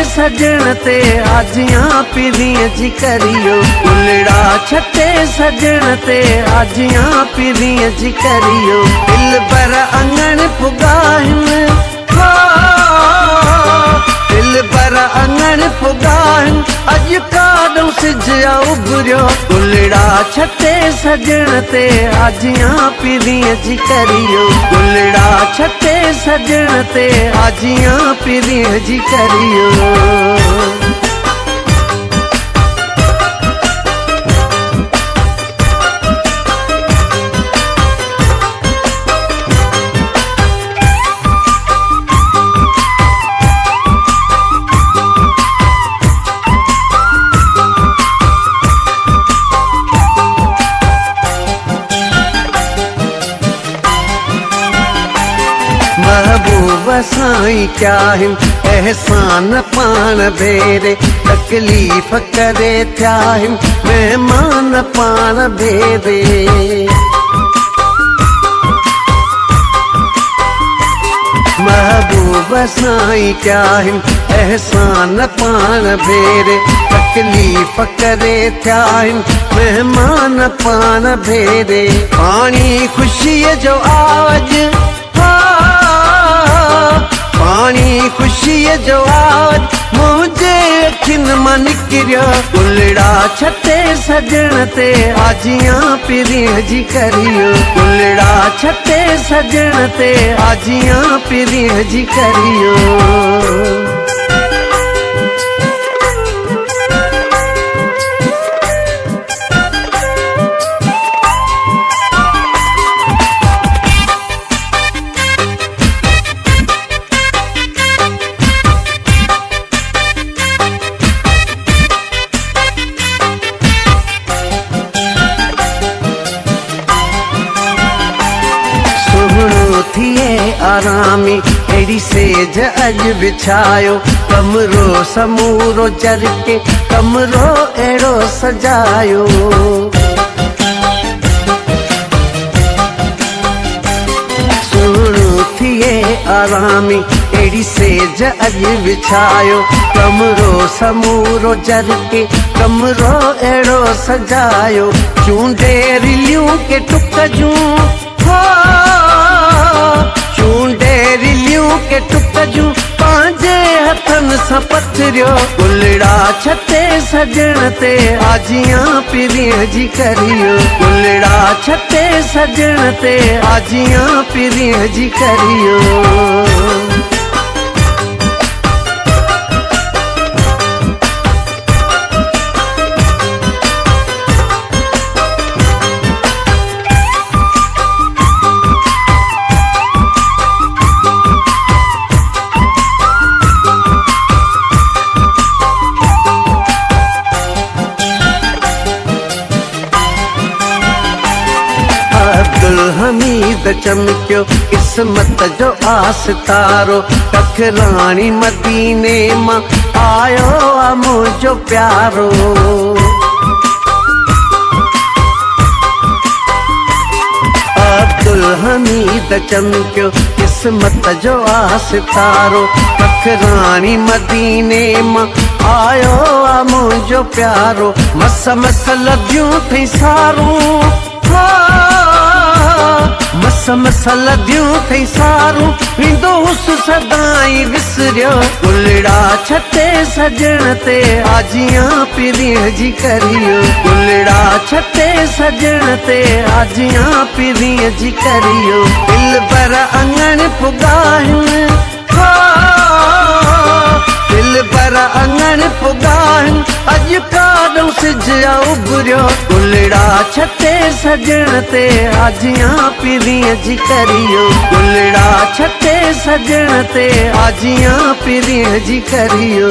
सजण ते आजियां पीरिय जी करियो। उलड़ा छटे सजण ते आजियां पीरिय जी करियो। दिल पर अंगण पुगाहिन, दिल पर अंगण पुगाहिन, अज काडो सिजया उभरियो। उलड़ा छटे सजण ते आजियां पीरिय जी करियो। उलड़ा छटे सजण ते आजियां पीरिय जी करियो। महबूब साईं क्या हिन एहसान पान भेरे, तकलीफ़ करे थिया हिन मेहमान पान भेरे। महबूब साईं क्या हिन एहसान पान भेरे, तकलीफ़ करे थिया हिन मेहमान पान भेरे। पानी खुशीअ जो आवाज, पानी खुशीअ जो आवाज मुझे अखिन मां निकिरियो। उलड़ा छटे सजण ते आजियां पीरिय जी करियो। उलड़ा छटे सजण ते आजियां पीरिय जी करियो। थिए आरामी अड़ी सेज अज बिछायो। कमरो समूरो जर के कमरो एड़ो सजायो। सुनो थिए आरामी अड़ी सेज अज बिछायो। कमरो समूरो जर के कमरो एड़ो सजायो। चूंडे रिलियूं के टुक जूं, चूंडे रिलियूं के टुक जूं पांजे हथन सां पथरियो। उलड़ा छटे सजण ते आजियां पीरिय जी करियो। उलड़ा छटे सजण ते आजियां पीरिय जी करियो। अब्दुल हमीद चमकियो किस्मत जो आसितारो। तखरानी मदीने मां आयो आ मुझो प्यारो। अब्दुल हमीद चमकियो किस्मत जो आसितारो। तखरानी मदीने मां आयो आ मुझो प्यारो। मस मस लगियूं थई सारूं, मस मस लगियूं थई सारूं, विंदोस सदाई विसरियो। उलड़ा छटे सजण ते आजियां पीरिय जी करियो। उलड़ा छटे सजण ते आजियां पीरिय जी करियो। दिल पर अंगण पुगाहिन, दिल पर अंगण पुगाहिन, अज काडो सिजया उभरियो। उलड़ा छटे सजण ते आजियां पीरिय जी करियो। उलड़ा छटे सजण ते आजियां पीरिय जी करियो।